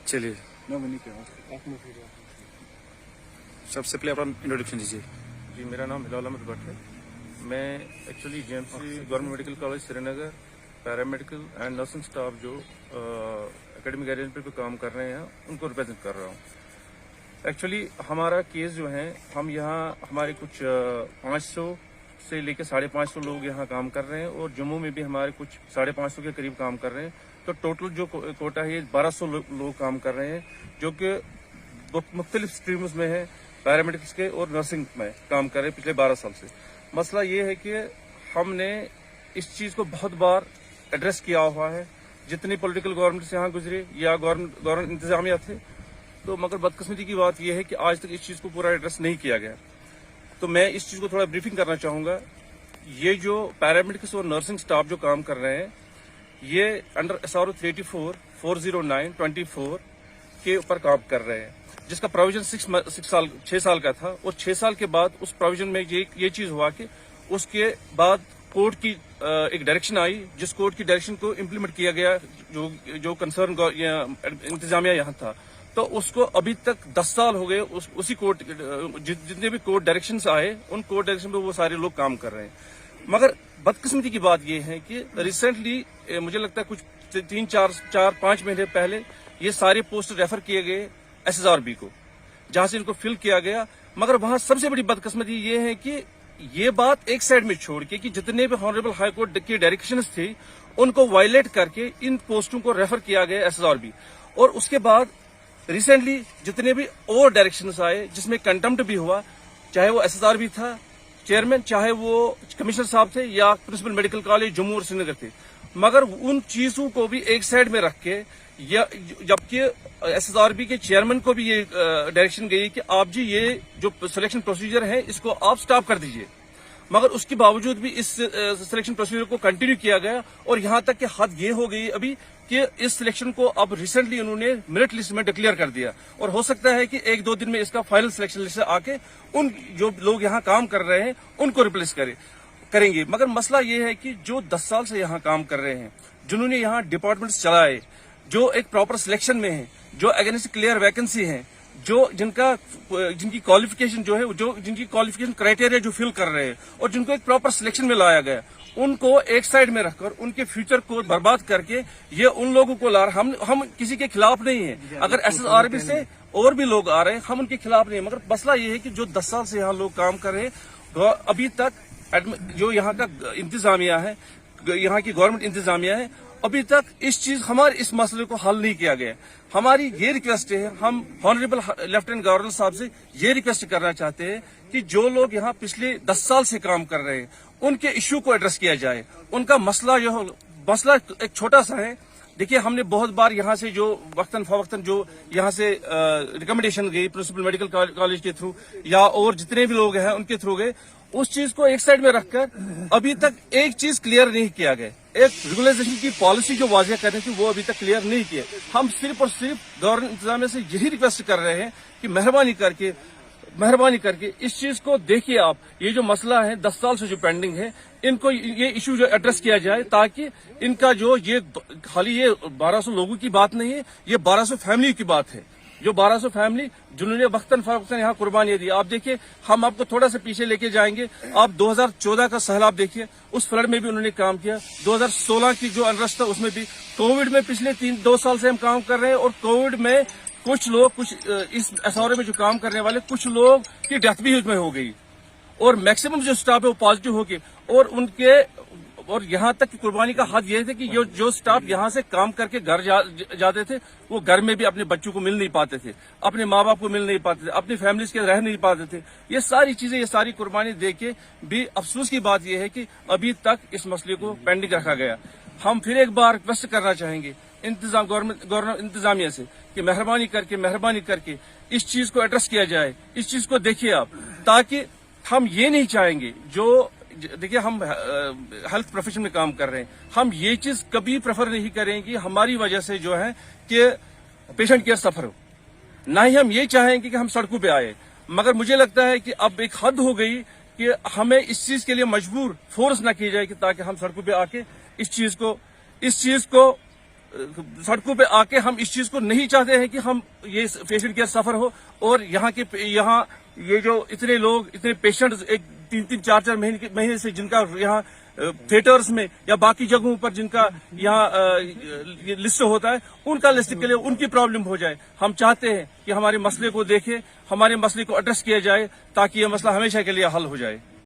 चलिए सबसे पहले अपना इंट्रोडक्शन दीजिए। जी, मेरा नाम हिलाल अहमद भट्ट है। मैं actually JMC government medical college Srinagar paramedical and nursing staff जो एकेडमिक अरेंजमेंट पे काम कर रहे हैं उनको रिप्रेजेंट कर रहा हूँ। एक्चुअली हमारा केस जो है, हम यहाँ हमारे कुछ 500 से लेकर 550 लोग यहाँ काम कर रहे हैं और जम्मू में भी हमारे कुछ 550 के करीब काम कर रहे हैं। तो टोटल जो कोटा है 1200 लोग काम कर रहे हैं, जो कि मुख्तलिफ स्ट्रीम्स में है, पैरामेडिक्स के और नर्सिंग में काम कर रहे हैं पिछले 12 साल से। मसला ये है कि हमने इस चीज़ को बहुत बार एड्रेस किया हुआ है, जितनी पॉलिटिकल गवर्नमेंट से यहाँ गुजरे या गवर्नमेंट इंतजामिया थे, तो मगर बदकिस्मती की बात यह है कि आज तक इस चीज़ को पूरा एड्रेस नहीं किया गया। तो मैं इस चीज़ को थोड़ा ब्रीफिंग करना चाहूँगा। ये जो पैरामेडिक्स और नर्सिंग स्टाफ जो काम कर रहे हैं, ये अंडर SRO 384 409/24 के ऊपर काम कर रहे हैं, जिसका प्रोविजन 6 साल का था। और 6 साल के बाद उस प्रोविजन में ये चीज हुआ कि उसके बाद कोर्ट की एक डायरेक्शन आई, जिस कोर्ट की डायरेक्शन को इम्प्लीमेंट किया गया, जो कंसर्न इंतजामिया यहाँ था, तो उसको अभी तक 10 साल हो गए। उसी कोर्ट जितने भी कोर्ट डायरेक्शंस आए, उन कोर्ट डायरेक्शन पे वो सारे लोग काम कर रहे हैं। मगर बदकिस्मती की बात यह है कि रिसेंटली मुझे लगता है कुछ 3-4-5 महीने पहले ये सारे पोस्ट रेफर किए गए SSRB को, जहां से इनको फिल किया गया। मगर वहां सबसे बड़ी बदकिस्मती ये है कि ये बात एक साइड में छोड़ के कि जितने भी ऑनरेबल हाई कोर्ट की डायरेक्शंस थी, उनको वायलेट करके इन पोस्टों को रेफर किया गया SSRB। और उसके बाद रिसेंटली जितने भी और डायरेक्शंस आए, जिसमें कंटेम्प्ट भी हुआ, चाहे वो SSRB था चेयरमैन, चाहे वो कमिश्नर साहब थे या प्रिंसिपल मेडिकल कॉलेज जम्मू और श्रीनगर थे, मगर उन चीजों को भी एक साइड में रख के, जबकि SSRB के चेयरमैन को भी ये डायरेक्शन गई कि आप जी ये जो सिलेक्शन प्रोसीजर है इसको आप स्टॉप कर दीजिए, मगर उसके बावजूद भी इस सिलेक्शन प्रोसीजर को कंटिन्यू किया गया। और यहां तक कि हद ये हो गई अभी कि इस सिलेक्शन को अब रिसेंटली उन्होंने मेरिट लिस्ट में डिक्लेयर कर दिया, और हो सकता है कि 1-2 दिन में इसका फाइनल सिलेक्शन लिस्ट आके उन जो लोग यहाँ काम कर रहे हैं उनको रिप्लेस करेंगे। मगर मसला ये है कि जो 10 साल से यहाँ काम कर रहे हैं, जिन्होंने यहाँ डिपार्टमेंट्स चलाए, जो एक प्रॉपर सिलेक्शन में है, जो अगेंस्ट क्लियर वैकेंसी है, जिनकी क्वालिफिकेशन जो है, जो जिनकी क्वालिफिकेशन क्राइटेरिया जो फिल कर रहे हैं और जिनको एक प्रॉपर सिलेक्शन में लाया गया, उनको एक साइड में रखकर उनके फ्यूचर को बर्बाद करके ये उन लोगों को ला रहे। हम किसी के खिलाफ नहीं है, अगर SSRB से और भी लोग आ रहे हैं, हम उनके खिलाफ नहीं है। मगर मसला ये है कि जो 10 साल से यहाँ लोग काम कर रहे हैं, अभी तक जो यहाँ का इंतजामिया है, यहाँ की गवर्नमेंट इंतजामिया है, अभी तक हमारे इस मसले को हल नहीं किया गया। हमारी ये रिक्वेस्ट है, हम ऑनरेबल लेफ्टिनेंट गवर्नर साहब से ये रिक्वेस्ट करना चाहते हैं कि जो लोग यहाँ पिछले 10 साल से काम कर रहे हैं, उनके इश्यू को एड्रेस किया जाए। उनका मसला एक छोटा सा है। देखिए, हमने बहुत बार यहाँ से जो वक्तन फवक्तन जो यहाँ से रिकमेंडेशन गई प्रिंसिपल मेडिकल कॉलेज के थ्रू या और जितने भी लोग हैं उनके थ्रू गए, उस चीज को एक साइड में रखकर अभी तक एक चीज क्लियर नहीं किया गया। एक रेगुलाइजेशन की पॉलिसी जो वाजिया करनी थी वो अभी तक क्लियर नहीं की है। हम सिर्फ और सिर्फ गवर्नमेंट इंतजामिया से यही रिक्वेस्ट कर रहे हैं कि मेहरबानी करके इस चीज को देखिए आप। ये जो मसला है 10 साल से जो पेंडिंग है, इनको ये इशू जो एड्रेस किया जाए, ताकि इनका जो ये खाली ये 1200 लोगों की बात नहीं है, ये 1200 फैमिली की बात है। जो 1200 फैमिली जिन्होंने वक्तन फवक्तन यहाँ कुर्बानियां दी। आप देखिए, हम आपको थोड़ा सा पीछे लेके जाएंगे। आप 2014 का सैलाब देखिए, उस फ्लड में भी उन्होंने काम किया। 2016 की जो अनरस्ट था उसमें भी, कोविड में पिछले 2 साल से हम काम कर रहे हैं, और कोविड में कुछ इस SRO में जो काम करने वाले कुछ लोग की डेथ भी उसमें हो गई, और मैक्सिमम जो स्टाफ है वो पॉजिटिव हो गए, और उनके اور یہاں تک کہ قربانی کا حد یہ تھا کہ جو سٹاف یہاں سے کام کر کے گھر جاتے تھے وہ گھر میں بھی اپنے بچوں کو مل نہیں پاتے تھے، اپنے ماں باپ کو مل نہیں پاتے تھے، اپنی فیملیز کے رہ نہیں پاتے تھے. یہ ساری چیزیں، یہ ساری قربانی دیکھ کے بھی افسوس کی بات یہ ہے کہ ابھی تک اس مسئلے کو پینڈنگ رکھا گیا. ہم پھر ایک بار ریکویسٹ کرنا چاہیں گے انتظامیہ سے کہ مہربانی کر کے اس چیز کو ایڈریس کیا جائے، اس چیز کو دیکھیے آپ، تاکہ ہم یہ نہیں چاہیں گے. دیکھیے ہم ہیلتھ پروفیشن میں کام کر رہے ہیں، ہم یہ چیز کبھی پریفر نہیں کریں گے ہماری وجہ سے جو ہے کہ پیشنٹ کیئر سفر ہو، نہ ہی ہم یہ چاہیں گے کہ ہم سڑکوں پہ آئے. مگر مجھے لگتا ہے کہ اب ایک حد ہو گئی کہ ہمیں اس چیز کے لیے مجبور فورس نہ کی جائے کہ تاکہ ہم سڑکوں پہ آ کے اس چیز کو سڑکوں پہ آ کے ہم اس چیز کو نہیں چاہتے ہیں کہ ہم یہ پیشنٹ کیئر سفر ہو. اور یہاں یہ جو اتنے لوگ، اتنے پیشنٹ ایک 3-4 مہینے سے جن کا یہاں تھیٹرز میں یا باقی جگہوں پر جن کا یہاں لسٹ ہوتا ہے، ان کا لسٹ کے لیے ان کی پرابلم ہو جائے. ہم چاہتے ہیں کہ ہمارے مسئلے کو دیکھیں، ہمارے مسئلے کو ایڈریس کیا جائے تاکہ یہ مسئلہ ہمیشہ کے لیے حل ہو جائے.